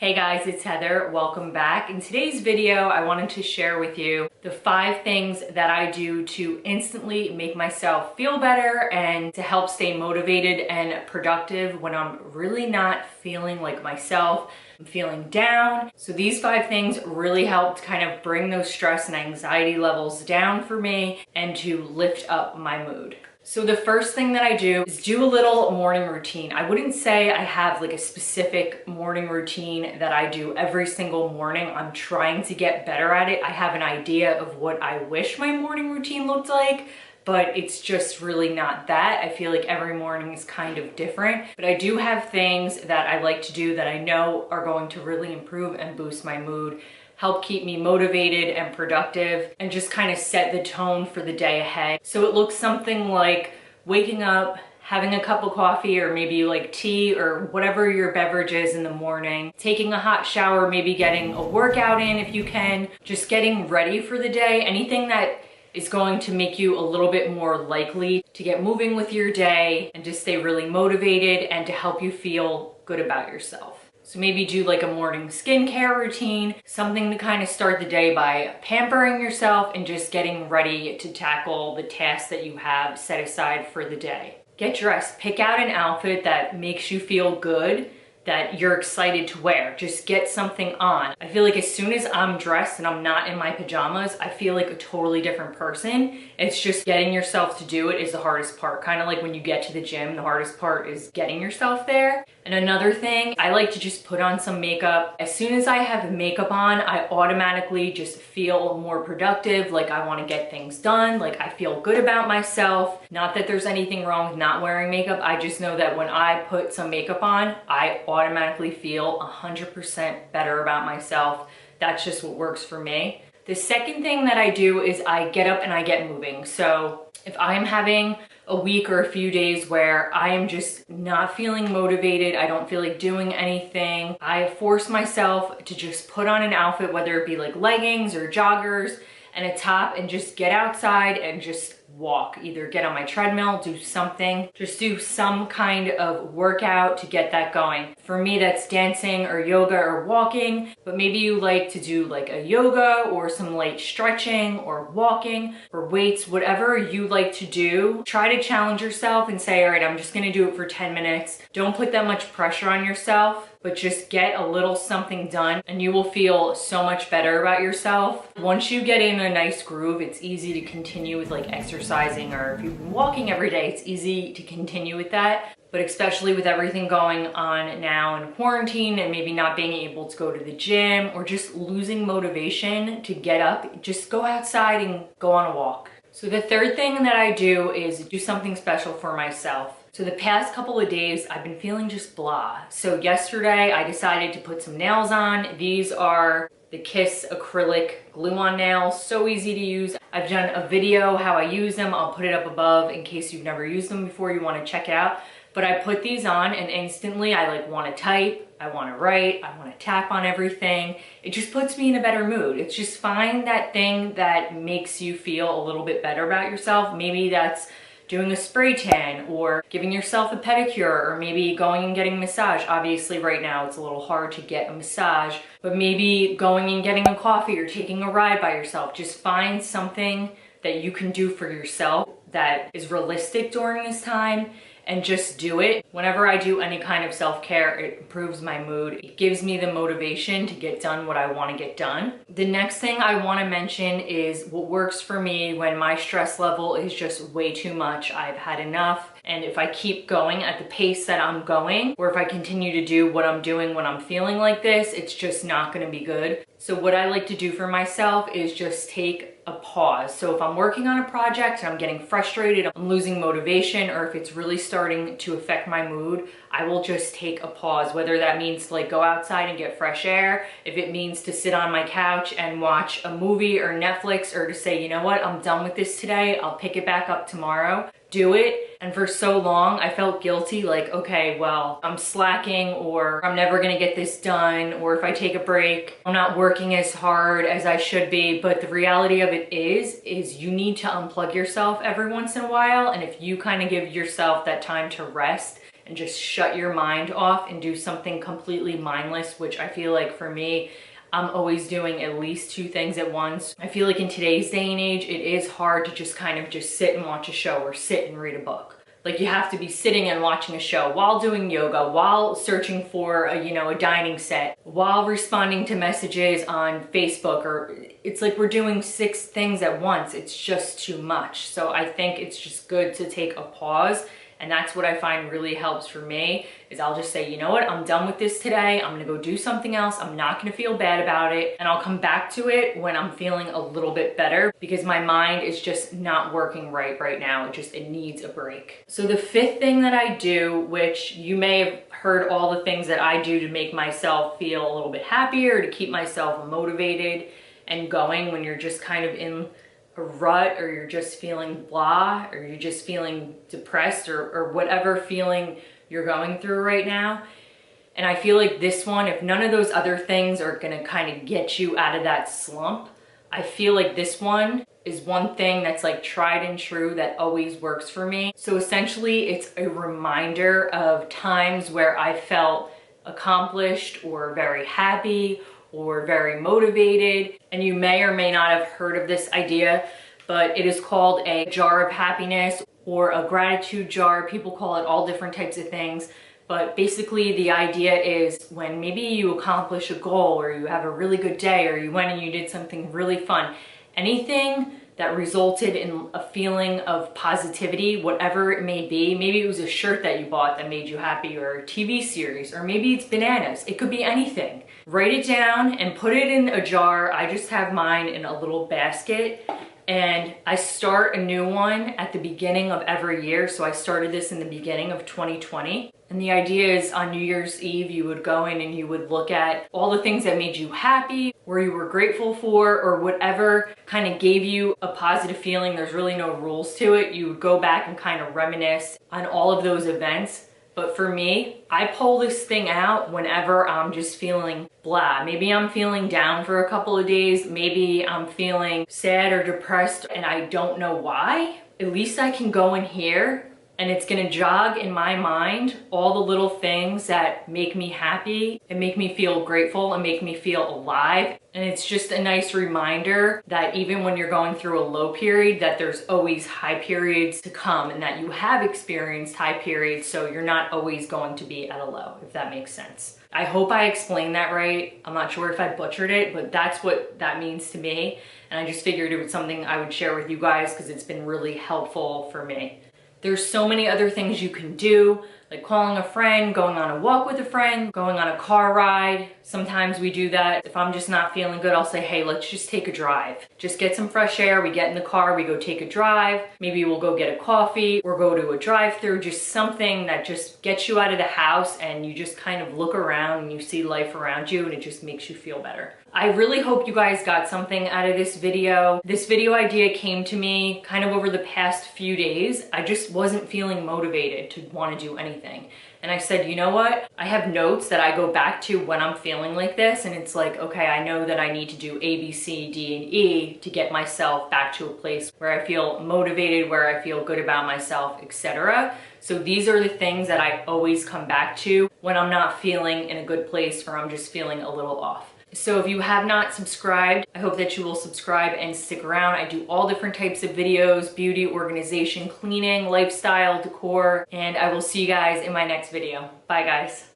Hey guys, it's Heather. Welcome back. In today's video, I wanted to share with you the 5 things that I do to instantly make myself feel better and to help stay motivated and productive when I'm really not feeling like myself. I'm feeling down. So these 5 things really helped kind of bring those stress and anxiety levels down for me and to lift up my mood. So the first thing that I do is do a little morning routine. I wouldn't say I have like a specific morning routine that I do every single morning. I'm trying to get better at it. I have an idea of what I wish my morning routine looked like, but it's just really not that. I feel like every morning is kind of different, but I do have things that I like to do that I know are going to really improve and boost my mood, help keep me motivated and productive, and just kind of set the tone for the day ahead. So it looks something like waking up, having a cup of coffee or maybe like tea or whatever your beverage is in the morning, taking a hot shower, maybe getting a workout in if you can, just getting ready for the day, anything that is going to make you a little bit more likely to get moving with your day and just stay really motivated and to help you feel good about yourself. So maybe do like a morning skincare routine, something to kind of start the day by pampering yourself and just getting ready to tackle the tasks that you have set aside for the day. Get dressed, pick out an outfit that makes you feel good, that you're excited to wear. Just get something on. I feel like as soon as I'm dressed and I'm not in my pajamas, I feel like a totally different person. It's just getting yourself to do it is the hardest part. Kind of like when you get to the gym, the hardest part is getting yourself there. And another thing, I like to just put on some makeup. As soon as I have makeup on, I automatically just feel more productive, like I want to get things done, like I feel good about myself. Not that there's anything wrong with not wearing makeup, I just know that when I put some makeup on, I automatically feel 100% better about myself. That's just what works for me. The second thing that I do is I get up and I get moving. So if I am having a week or a few days where I am just not feeling motivated, I don't feel like doing anything, I force myself to just put on an outfit, whether it be like leggings or joggers and a top, and just get outside and just walk. Either get on my treadmill, do something, just do some kind of workout to get that going. For me, that's dancing or yoga or walking, but maybe you like to do like a yoga or some light stretching or walking or weights, whatever you like to do. Try to challenge yourself and say, all right, I'm just gonna do it for 10 minutes. Don't put that much pressure on yourself, but just get a little something done and you will feel so much better about yourself. Once you get in a nice groove, it's easy to continue with like exercising, or if you've been walking every day, it's easy to continue with that. But especially with everything going on now in quarantine and maybe not being able to go to the gym or just losing motivation to get up, just go outside and go on a walk. So the third thing that I do is do something special for myself. So the past couple of days, I've been feeling just blah. So yesterday, I decided to put some nails on. These are the Kiss acrylic glue-on nails, so easy to use. I've done a video how I use them. I'll put it up above in case you've never used them before, you want to check it out. But I put these on and instantly I like want to type, I want to write, I want to tap on everything. It just puts me in a better mood. It's just find that thing that makes you feel a little bit better about yourself. Maybe that's doing a spray tan or giving yourself a pedicure, or maybe going and getting a massage. Obviously right now it's a little hard to get a massage, but maybe going and getting a coffee or taking a ride by yourself. Just find something that you can do for yourself that is realistic during this time and just do it. Whenever I do any kind of self-care, it improves my mood. It gives me the motivation to get done what I want to get done. The next thing I want to mention is what works for me when my stress level is just way too much. I've had enough. And if I keep going at the pace that I'm going, or if I continue to do what I'm doing when I'm feeling like this, it's just not going to be good. So what I like to do for myself is just take a pause. So if I'm working on a project and I'm getting frustrated, I'm losing motivation, or if it's really starting to affect my mood, I will just take a pause. Whether that means to like go outside and get fresh air, if it means to sit on my couch and watch a movie or Netflix, or to say, you know what, I'm done with this today, I'll pick it back up tomorrow. Do it. And for so long, I felt guilty, like, okay, well, I'm slacking, or I'm never gonna get this done, or if I take a break, I'm not working as hard as I should be. But the reality of it is you need to unplug yourself every once in a while. And if you kind of give yourself that time to rest and just shut your mind off and do something completely mindless, which I feel like for me, I'm always doing at least 2 things at once. I feel like in today's day and age, it is hard to just kind of just sit and watch a show or sit and read a book. Like you have to be sitting and watching a show while doing yoga, while searching for a dining set, while responding to messages on Facebook, or it's like we're doing 6 things at once. It's just too much. So I think it's just good to take a pause. And that's what I find really helps for me, is I'll just say, you know what, I'm done with this today. I'm gonna go do something else. I'm not gonna feel bad about it. And I'll come back to it when I'm feeling a little bit better, because my mind is just not working right now. It needs a break. So the 5th thing that I do, which you may have heard all the things that I do to make myself feel a little bit happier, to keep myself motivated and going when you're just kind of in a rut, or you're just feeling blah, or you're just feeling depressed, or whatever feeling you're going through right now. And I feel like this one, if none of those other things are gonna kind of get you out of that slump, I feel like this one is one thing that's like tried and true that always works for me. So essentially it's a reminder of times where I felt accomplished or very happy or very motivated. And you may or may not have heard of this idea, but it is called a jar of happiness or a gratitude jar. People call it all different types of things. But basically the idea is when maybe you accomplish a goal, or you have a really good day, or you went and you did something really fun, anything that resulted in a feeling of positivity, whatever it may be. Maybe it was a shirt that you bought that made you happy, or a TV series, or maybe it's bananas. It could be anything. Write it down and put it in a jar. I just have mine in a little basket, and I start a new one at the beginning of every year. So I started this in the beginning of 2020. And the idea is on New Year's Eve, you would go in and you would look at all the things that made you happy, or you were grateful for, or whatever kind of gave you a positive feeling. There's really no rules to it. You would go back and kind of reminisce on all of those events. But for me, I pull this thing out whenever I'm just feeling blah. Maybe I'm feeling down for a couple of days. Maybe I'm feeling sad or depressed and I don't know why. At least I can go in here and it's gonna jog in my mind all the little things that make me happy and make me feel grateful and make me feel alive. And it's just a nice reminder that even when you're going through a low period, that there's always high periods to come, and that you have experienced high periods, so you're not always going to be at a low, if that makes sense. I hope I explained that right. I'm not sure if I butchered it, but that's what that means to me. And I just figured it was something I would share with you guys because it's been really helpful for me. There's so many other things you can do, like calling a friend, going on a walk with a friend, going on a car ride. Sometimes we do that. If I'm just not feeling good, I'll say, hey, let's just take a drive. Just get some fresh air. We get in the car, we go take a drive. Maybe we'll go get a coffee or go to a drive-through, just something that just gets you out of the house and you just kind of look around and you see life around you, and it just makes you feel better. I really hope you guys got something out of this video. This video idea came to me kind of over the past few days. I just wasn't feeling motivated to want to do anything. And I said, you know what? I have notes that I go back to when I'm feeling like this. And it's like, okay, I know that I need to do A, B, C, D, and E to get myself back to a place where I feel motivated, where I feel good about myself, etc. So these are the things that I always come back to when I'm not feeling in a good place or I'm just feeling a little off. So if you have not subscribed, I hope that you will subscribe and stick around. I do all different types of videos: beauty, organization, cleaning, lifestyle, decor, and I will see you guys in my next video. Bye guys.